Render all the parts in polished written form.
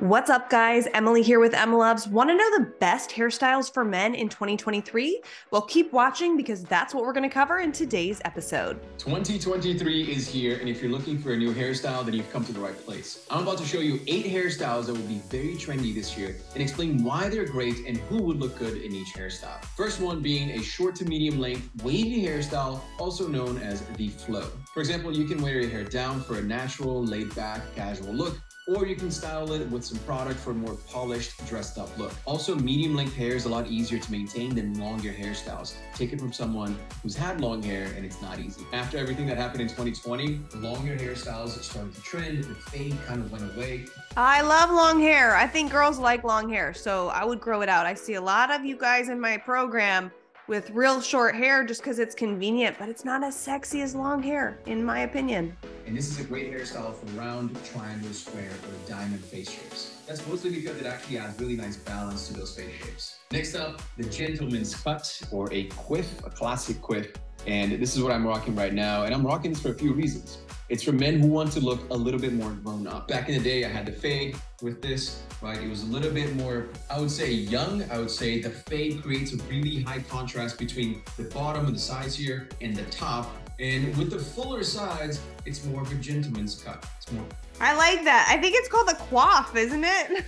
What's up, guys? Emily here with emlovz. Want to know the best hairstyles for men in 2023? Well, keep watching because that's what we're going to cover in today's episode. 2023 is here, and if you're looking for a new hairstyle, then you've come to the right place. I'm about to show you 8 hairstyles that will be very trendy this year and explain why they're great and who would look good in each hairstyle. First one being a short to medium length wavy hairstyle, also known as the flow. For example, you can wear your hair down for a natural, laid-back, casual look, or you can style it with some product for a more polished, dressed up look. Also, medium length hair is a lot easier to maintain than longer hairstyles. Take it from someone who's had long hair and it's not easy. After everything that happened in 2020, longer hairstyles started to trend, the fade kind of went away. I love long hair. I think girls like long hair, so I would grow it out. I see a lot of you guys in my program with real short hair just because it's convenient, but it's not as sexy as long hair, in my opinion. And this is a great hairstyle for round, triangle, square, or diamond face shapes. That's mostly because it actually adds really nice balance to those face shapes. Next up, the gentleman's cut, or a quiff, a classic quiff. And this is what I'm rocking right now. And I'm rocking this for a few reasons. It's for men who want to look a little bit more grown up. Back in the day, I had the fade with this, right? It was a little bit more, I would say young. I would say the fade creates a really high contrast between the bottom and the sides here and the top. And with the fuller sides, it's more of a gentleman's cut. It's more. I like that. I think it's called a coif, isn't it?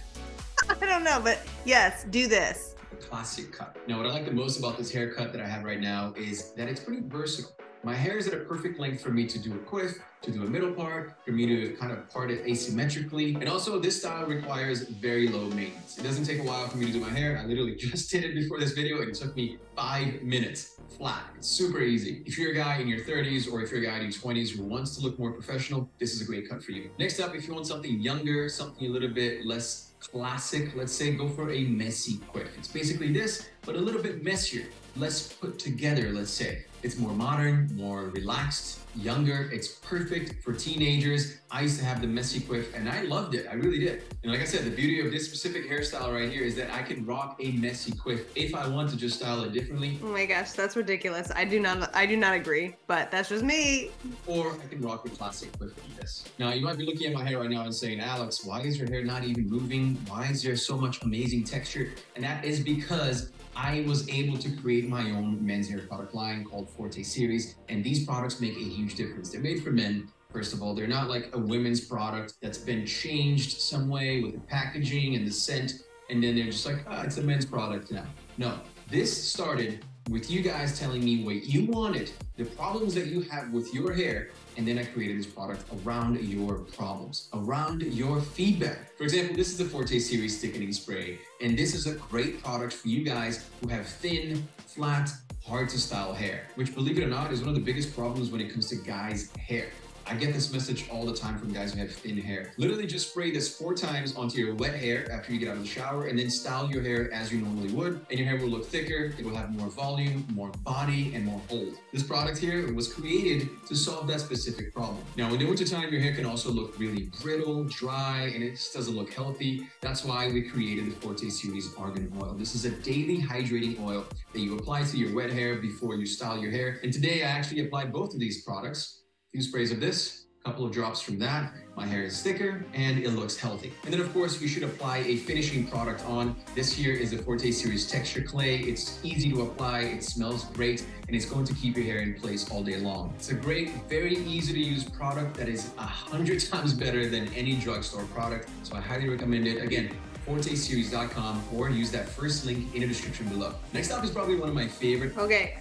I don't know, but yes, do this. A classic cut. Now, what I like the most about this haircut that I have right now is that it's pretty versatile. My hair is at a perfect length for me to do a quiff, to do a middle part, for me to kind of part it asymmetrically. And also this style requires very low maintenance. It doesn't take a while for me to do my hair. I literally just did it before this video and it took me 5 minutes flat. It's super easy. If you're a guy in your 30s or if you're a guy in your 20s who wants to look more professional, this is a great cut for you. Next up, if you want something younger, something a little bit less classic, let's say, go for a messy quiff. It's basically this, but a little bit messier, less put together, let's say. It's more modern, more relaxed, younger. It's perfect for teenagers. I used to have the messy quiff and I loved it. I really did. And like I said, the beauty of this specific hairstyle right here is that I can rock a messy quiff if I want to just style it differently. Oh my gosh, that's ridiculous. I do not agree, but that's just me. Or I can rock a classic quiff like this. Now, you might be looking at my hair right now and saying, Alex, why is your hair not even moving? Why is there so much amazing texture? And that is because I was able to create my own men's hair product line called Forte Series, and these products make a huge difference. They're made for men. First of all, they're not like a women's product that's been changed some way with the packaging and the scent, and then they're just like, it's a men's product now. No, this started with you guys telling me what you wanted, the problems that you have with your hair, and then I created this product around your problems, around your feedback. For example, this is the Forte Series Thickening Spray, and this is a great product for you guys who have thin, flat, hard to style hair, which, believe it or not, is one of the biggest problems when it comes to guys' hair. I get this message all the time from guys who have thin hair. Literally just spray this 4 times onto your wet hair after you get out of the shower and then style your hair as you normally would. And your hair will look thicker, it will have more volume, more body, and more hold. This product here was created to solve that specific problem. Now, in the wintertime, your hair can also look really brittle, dry, and it just doesn't look healthy. That's why we created the Forte Series Argan Oil. This is a daily hydrating oil that you apply to your wet hair before you style your hair. And today I actually applied both of these products. Few sprays of this, a couple of drops from that. My hair is thicker and it looks healthy. And then of course, we should apply a finishing product on. This here is the Forte Series Texture Clay. It's easy to apply, it smells great, and it's going to keep your hair in place all day long. It's a great, very easy to use product that is 100 times better than any drugstore product. So I highly recommend it. Again, forteseries.com, or use that first link in the description below. Next up is probably one of my favorite. Okay,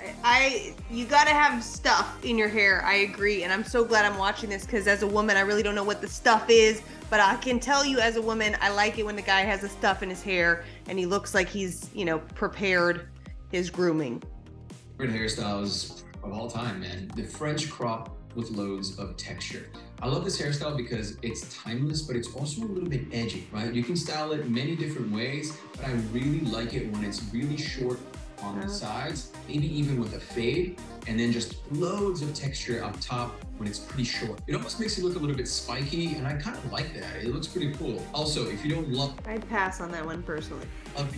you gotta have stuff in your hair. I agree, and I'm so glad I'm watching this because as a woman, I really don't know what the stuff is, but I can tell you as a woman, I like it when the guy has the stuff in his hair and he looks like he's, prepared his grooming. Favorite hairstyles of all time, man. The French crop with loads of texture. I love this hairstyle because it's timeless, but it's also a little bit edgy, right? You can style it many different ways, but I really like it when it's really short on the sides, maybe even with a fade, and then just loads of texture up top when it's pretty short. It almost makes it look a little bit spiky, and I kind of like that. It looks pretty cool. Also, if you don't love I'd pass on that one personally.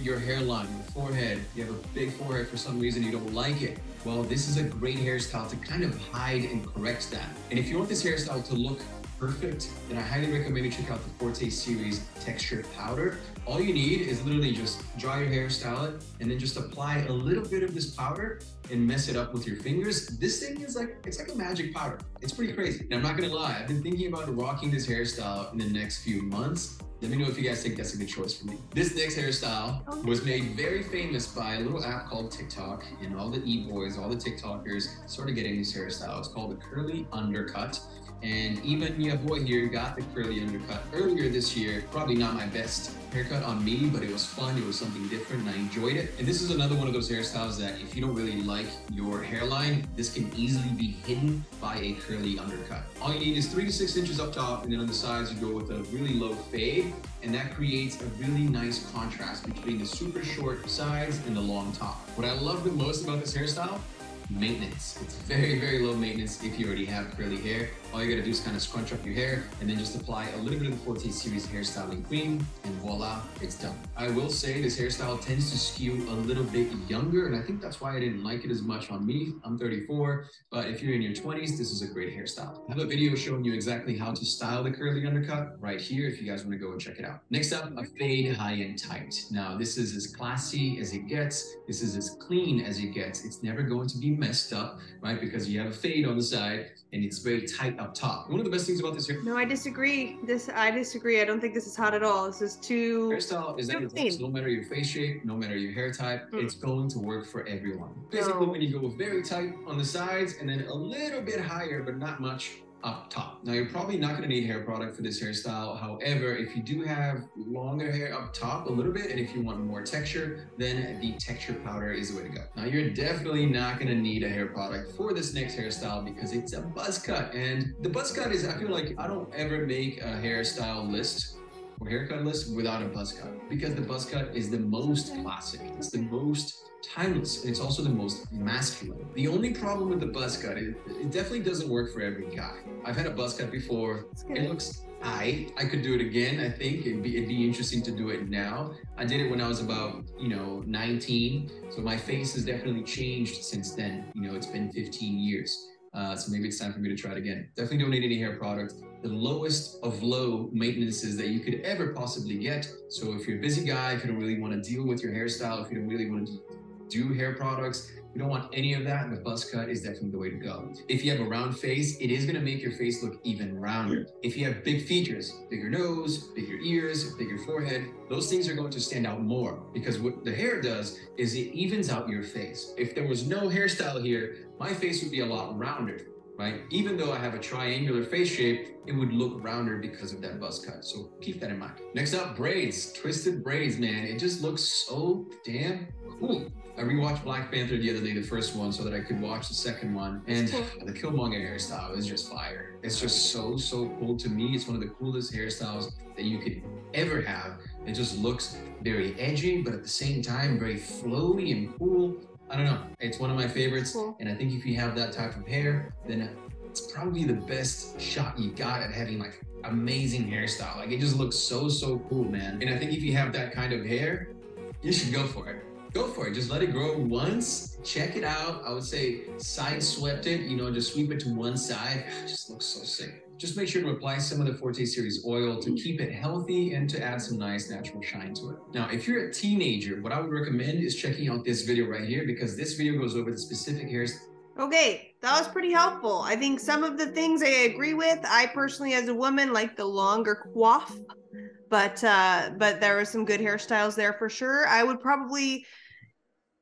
your hairline, your forehead, you have a big forehead for some reason, you don't like it, well, this is a great hairstyle to kind of hide and correct that. And if you want this hairstyle to look perfect, then I highly recommend you check out the Forte Series Texture Powder. All you need is literally just dry your hair, style it, and then just apply a little bit of this powder and mess it up with your fingers. This thing is like, it's like a magic powder. It's pretty crazy. And I'm not gonna lie, I've been thinking about rocking this hairstyle in the next few months. Let me know if you guys think that's a good choice for me. This next hairstyle was made very famous by a little app called TikTok, and all the e-boys, all the TikTokers started getting this hairstyle. It's called the curly undercut. And even your boy here got the curly undercut earlier this year. Probably not my best haircut on me, but it was fun. It was something different and I enjoyed it. And this is another one of those hairstyles that if you don't really like your hairline, this can easily be hidden by a curly undercut. All you need is 3 to 6 inches up top, and then on the sides you go with a really low fade, and that creates a really nice contrast between the super short sides and the long top. What I love the most about this hairstyle, maintenance. It's very, very low maintenance if you already have curly hair. All you gotta do is kind of scrunch up your hair and then just apply a little bit of the Forte Series hairstyling cream, and voila, it's done. I will say this hairstyle tends to skew a little bit younger, and I think that's why I didn't like it as much on me. I'm 34, but if you're in your 20s, this is a great hairstyle. I have a video showing you exactly how to style the curly undercut right here if you guys want to go and check it out. Next up, a fade high and tight. Now, this is as classy as it gets. This is as clean as it gets. It's never going to be messed up, right? Because you have a fade on the side and it's very tight up top. One of the best things about this hair— No, I disagree. I disagree. I don't think this is hot at all. This is too— hairstyle is that it works no matter your face shape, no matter your hair type, it's going to work for everyone. Basically, when you go very tight on the sides and then a little bit higher, but not much up top. Now, you're probably not going to need hair product for this hairstyle. However, if you do have longer hair up top a little bit, and if you want more texture, then the texture powder is the way to go. Now, you're definitely not going to need a hair product for this next hairstyle because it's a buzz cut. And the buzz cut is, I feel like I don't ever make a hairstyle list or haircut list without a buzz cut, because the buzz cut is the most classic. It's the most timeless, and it's also the most masculine. The only problem with the buzz cut is it definitely doesn't work for every guy. I've had a buzz cut before. It looks I could do it again. I think it'd be interesting to do it now. I did it when I was about 19, so my face has definitely changed since then. It's been 15 years. So maybe it's time for me to try it again. Definitely don't need any hair product. The lowest of low maintenances that you could ever possibly get. So if you're a busy guy, if you don't really want to deal with your hairstyle, if you don't really want to do hair products, you don't want any of that, the buzz cut is definitely the way to go. If you have a round face, it is going to make your face look even rounder. If you have big features, bigger nose, bigger ears, bigger forehead, those things are going to stand out more, because what the hair does is it evens out your face. If there was no hairstyle here, my face would be a lot rounder, right? Even though I have a triangular face shape, it would look rounder because of that buzz cut. So keep that in mind. Next up, braids. Twisted braids, man. It just looks so damn cool. I rewatched Black Panther the other day, the first one, so that I could watch the second one. And the Killmonger hairstyle is just fire. It's just so cool to me. It's one of the coolest hairstyles that you could ever have. It just looks very edgy, but at the same time, very flowy and cool. I don't know. It's one of my favorites. And I think if you have that type of hair, then it's probably the best shot you got at having like amazing hairstyle. Like, it just looks so cool, man. And I think if you have that kind of hair, you should go for it. Go for it. Just let it grow once. Check it out. I would say side swept it, just sweep it to one side. It just looks so sick. Just make sure to apply some of the Forte Series oil to keep it healthy and to add some nice natural shine to it. Now, if you're a teenager, what I would recommend is checking out this video right here, because this video goes over the specific hairs. Okay, that was pretty helpful. I think some of the things I agree with. I personally, as a woman, like the longer coif, but there were some good hairstyles there for sure. I would probably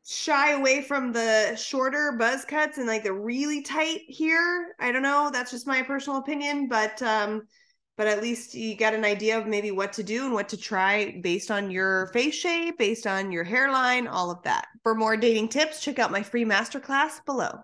shy away from the shorter buzz cuts and like the really tight here. I don't know. That's just my personal opinion, but at least you got an idea of maybe what to do and what to try based on your face shape, based on your hairline, all of that. For more dating tips, check out my free masterclass below.